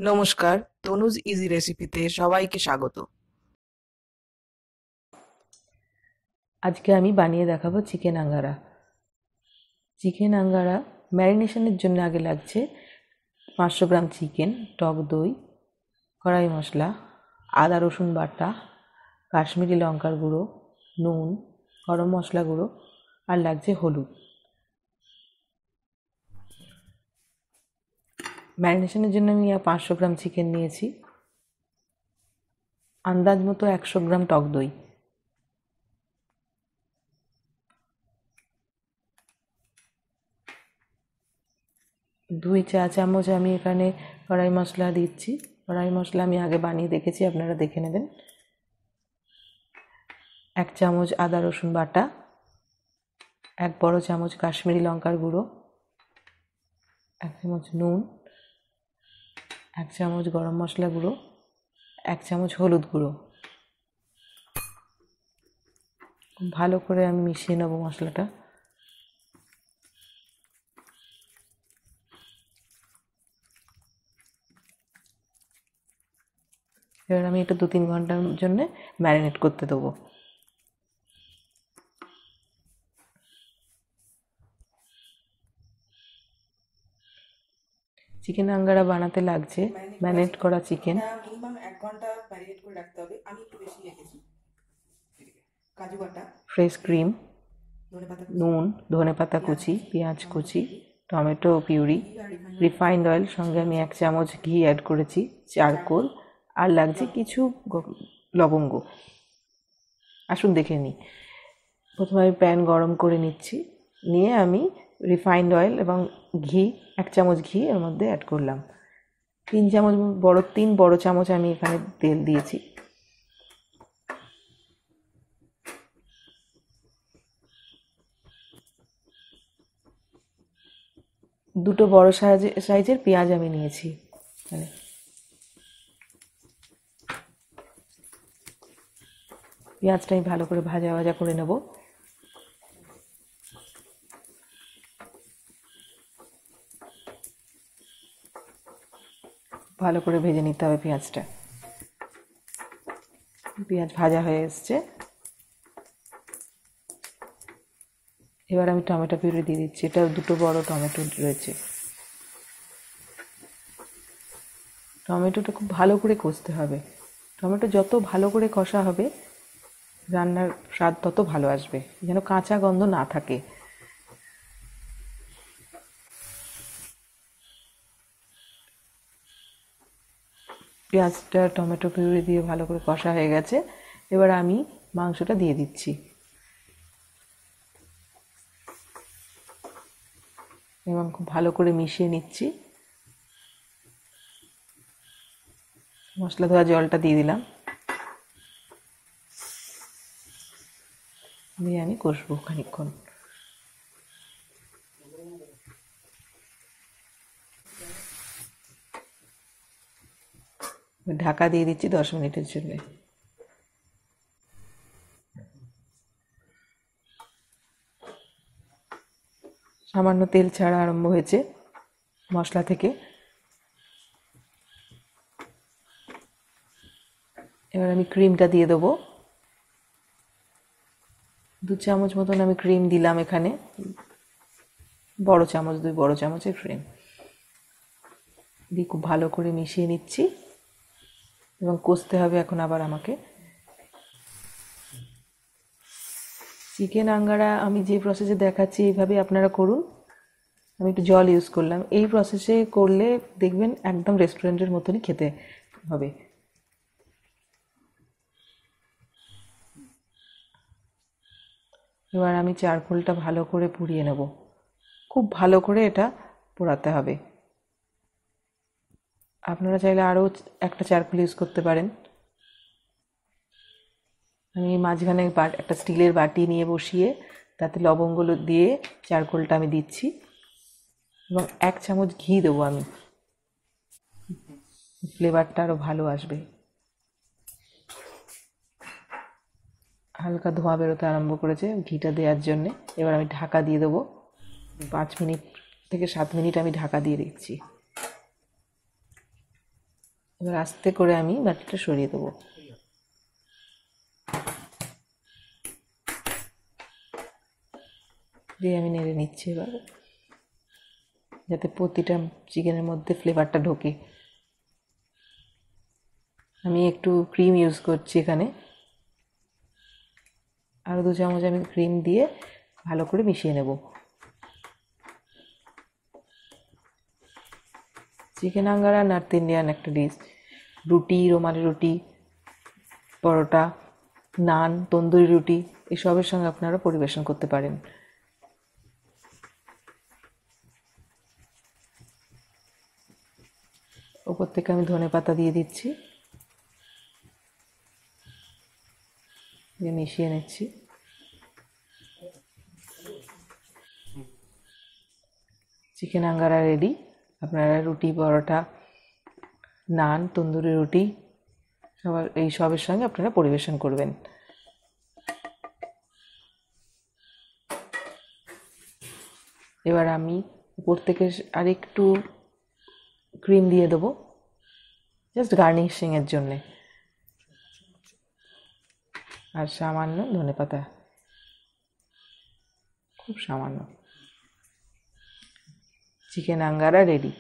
নমস্কার, তনুজ ইজি রেসিপিতে সবাইকে স্বাগত। আজকে আমি বানিয়ে দেখাবো চিকেন আঙ্গারা। চিকেন আঙ্গারা ম্যারিনেশনের জন্য আগে লাগছে 500 গ্রাম চিকেন, টক দই, কড়াই মশলা, আদা রসুন বাটা, কাশ্মীরি লঙ্কার গুঁড়ো, নুন, গরম মশলা গুঁড়ো আর লাগছে হলুদ। ম্যারিনেশনের জন্য আমি 500 গ্রাম চিকেন নিয়েছি, আন্দাজ মতো 100 গ্রাম টক দই, 2 চা চামচ আমি এখানে কড়াই মশলা দিচ্ছি। কড়াই মশলা আমি আগে বানিয়ে দেখেছি, আপনারা দেখে নেবেন। 1 চামচ আদা রসুন বাটা, 1 বড় চামচ কাশ্মীরি লঙ্কার গুঁড়ো, 1 চামচ নুন, 1 চামচ গরম মশলা গুঁড়ো, 1 চামচ হলুদ গুঁড়ো। ভালো করে আমি মিশিয়ে নেব মশলাটা। এবার আমি এটা 2-3 ঘন্টার জন্য ম্যারিনেট করতে দেবো। চিকেন আঙ্গারা বানাতে লাগছে ম্যারিনেট করা চিকেন, মিনিমাম 1 ঘন্টা ম্যারিনেট করে রাখতে হবে। আমি একটু বেশি রেখেছি। কাজু বাটা, ফ্রেশ ক্রিম, ধনেপাতা, নুন, ধনেপাতা কুচি, পেঁয়াজ কুচি, টমেটো পিউরি, রিফাইন্ড অয়েল, সঙ্গে আমি 1 চামচ ঘি অ্যাড করেছি, চারকোল আর লাগছে কিছু লবঙ্গ। আসুন দেখে নিই। প্রথমে আমি প্যান গরম করে নিচ্ছি, নিয়ে আমি রিফাইন্ড অয়েল এবং ঘি 1 চামচ ঘি এর মধ্যে অ্যাড করলাম। 3 বড় চামচ আমি এখানে তেল দিয়েছি। দুটো বড় সাইজের পেঁয়াজ আমি নিয়েছি। পেঁয়াজটা আমি ভালো করে ভাজা ভাজা করে নেব। ভালো করে ভেজে নিতে হবে পেঁয়াজটা। পেঁয়াজ ভাজা হয়ে এসছে। এবার আমি টমেটো পিউরি দিয়ে দিচ্ছি। এটা 2 বড় টমেটো রয়েছে। টমেটোটা খুব ভালো করে কষতে হবে। টমেটো যত ভালো করে কষা হবে রান্নার স্বাদ তত ভালো আসবে, যেন কাঁচা গন্ধ না থাকে। পেঁয়াজটা টমেটো পিউরি দিয়ে ভালো করে কষা হয়ে গেছে। এবার আমি মাংসটা দিয়ে দিচ্ছি এবং খুব ভালো করে মিশিয়ে নিচ্ছি। মশলা ধোয়া জলটা দিয়ে দিলাম, দিয়ে আমি কষবো খানিকক্ষণ। ঢাকা দিয়ে দিচ্ছি 10 মিনিটের জন্য। সামান্য তেল ছাড়া আরম্ভ হয়েছে মশলা থেকে। এবার আমি ক্রিমটা দিয়ে দেবো। 2 চামচ মতন আমি ক্রিম দিলাম এখানে, 2 বড় চামচের ক্রিম দিয়ে খুব ভালো করে মিশিয়ে নিচ্ছি এবং কষতে হবে এখন আবার আমাকে। চিকেন আঙ্গারা আমি যে প্রসেসে দেখাচ্ছি এইভাবে আপনারা করুন। আমি একটু জল ইউজ করলাম। এই প্রসেসে করলে দেখবেন একদম রেস্টুরেন্টের মতনই খেতে হবে। এবার আমি চারকোলটা ভালো করে পুড়িয়ে নেব। খুব ভালো করে এটা পোড়াতে হবে। আপনারা চাইলে আরও একটা চারকোল ইউজ করতে পারেন। আমি মাঝখানে একটা স্টিলের বাটি নিয়ে বসিয়ে তাতে লবঙ্গ দিয়ে চারকোলটা আমি দিচ্ছি এবং 1 চামচ ঘি দেবো আমি। ফ্লেভারটা আরও ভালো আসবে। হালকা ধোঁয়া বেরোতে আরম্ভ করেছে ঘিটা দেওয়ার জন্যে। এবার আমি ঢাকা দিয়ে দেবো। 5 মিনিট থেকে 7 মিনিট আমি ঢাকা দিয়ে দিচ্ছি। এবার আস্তে করে আমি বাটিটা সরিয়ে দেবো। দিয়ে আমি নেড়ে নিচ্ছি এবার, যাতে প্রতিটা চিকেনের মধ্যে ফ্লেভারটা ঢোকে। আমি একটু ক্রিম ইউজ করছি এখানে, আরও 2 চামচ আমি ক্রিম দিয়ে ভালো করে মিশিয়ে নেব। চিকেন আঙ্গারা নর্থ ইন্ডিয়ান একটা ডিশ। রুটি, রুমালি রুটি, পরোটা, নান, তন্দুরি রুটি এসবের সঙ্গে আপনারা পরিবেশন করতে পারেন। ওপর থেকে আমি ধনেপাতা দিয়ে দিচ্ছি, দিয়ে মিশিয়ে নিচ্ছি। Chicken Angara ready. আপনারা রুটি, পরোটা, নান, তন্দুরি রুটি এই সবের সঙ্গে আপনারা পরিবেশন করবেন। এবার আমি উপর থেকে আরেকটু ক্রিম দিয়ে দেবো, জাস্ট গার্নিশিংয়ের জন্যে, আর সামান্য ধনেপাতা, খুব সামান্য। Chicken Angara ready.